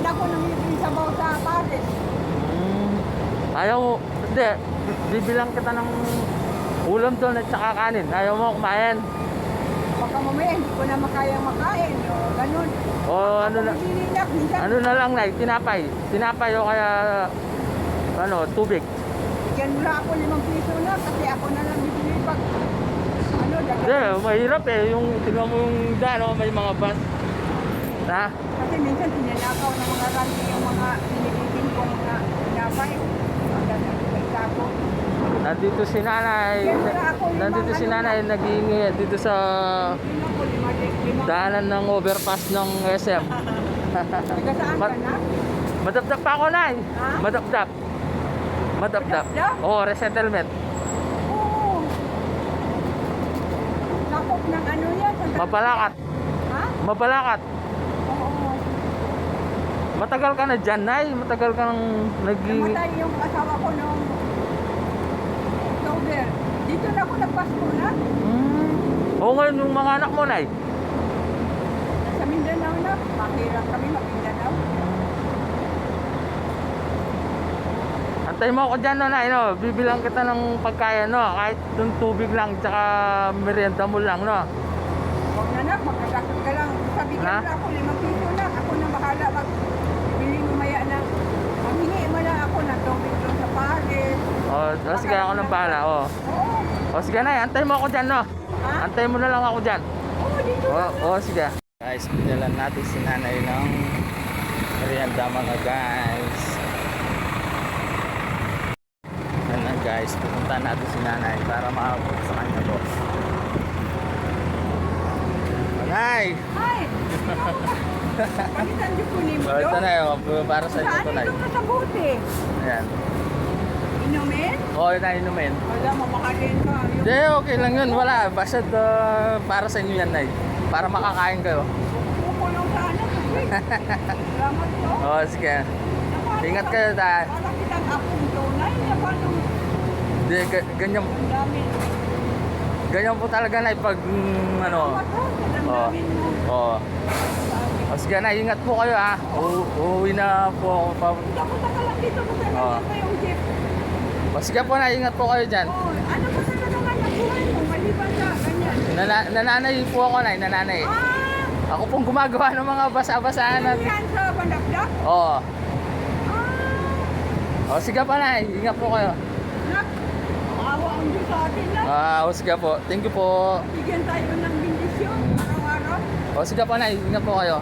ako nangyayari sa baw sa pares. Ayaw mo, hindi. Bibilang kita ng ulam doon at saka kanin. Ayaw mo kumain. Baka mamaya hindi ko na makayang makain. O ganun. O ano na, Nilinak, minsan. ano na lang, Nay, tinapay. Tinapay o kaya, tubig. Bigyan mo na ako 5 piso na kasi ako na lang bibili pag Hindi, mahirap eh. Yung, tingnan mo yung daan, may mga bus. Ha? Kasi minsan tinanakaw ng mga ranti yung mga binibigin kong mga tinapay. Nandito si nanay. Nandito si nanay naghihingi dito sa daanan ng overpass ng SM. Taga saan ka na? Madapdap pa ako, Nay. Ha? Madapdap. Madapdap. Madapdap? Oo, resettlement. Oo. Sakop ng ano yan? Mabalakat. Ha? Mabalakat. Oo. Matagal ka na dyan, Nay. Matagal ka nang naghihingi. Namatay yung asawa ko noong October. Dito na ako nagpasko na. Oo, ngayon yung mga anak mo, Nay. Nasa Mindanao na. Mahirap kami mag-Mindanao. Antay mo ako dyan, Nay. No? Bibilang kita ng pagkaya, no? Kahit yung tubig lang, tsaka merienda mo lang, no? Huwag na nak, magkakasot ka lang. Sabi Ha? ka ako, 5 piso na. Ako na bahala bili mo maya na. Maghingi mo na ako na tubig doon sa Paris. O, sige, ako nang bahala, o. Oo. O, sige, Nay. Antay mo ako dyan, no? Ha? Antay mo na lang ako dyan. Oo, dito na. O, sige. Guys, pinalan natin si nanay ng merienda, mga guys. Yan lang, guys. Pupunta natin si nanay para maabot sa kanya po. Nay! Ay! Palitan niyo po ni mo O, ito doon. na yun. Para sa inyo Saan to, Nay. ito ka sa buti? Ayan. Inumin? O, yun na inumin. Wala, mamakalin ka. Hindi, okay lang yun. Wala. Basta para sa inyo yan, Nay. Para makakain kayo. Kukulong sana. Salamat po. O, sige. Ingat kayo, Tay. Para kitang apong tunay. Paano? Hindi, ganyan. Ang dami. Ganyan po talaga, Nay, pag ano. Salamat po. Ang Oo. dami mo. Oo. O sige, Nay, ingat po kayo, ha. Uuwi na po ako. Punta ka lang dito. Punta Oo. lang pa yung jeep. O sige po, Nay, ingat po kayo dyan. Oh, ano ba sa naman ang buhay mo? Maliban sa ganyan. Nananay po ako, Nay, nananay. Ah! Ako pong gumagawa ng mga basa-basahan Ano natin. yan sa bandakdak? Oo. Ah! O sige po, Nay, ingat po kayo. Nak, maawa ang Diyos sa atin na. O sige po. Thank you po. Bigyan tayo ng bendisyon araw-araw. O sige po, Nay, ingat po kayo.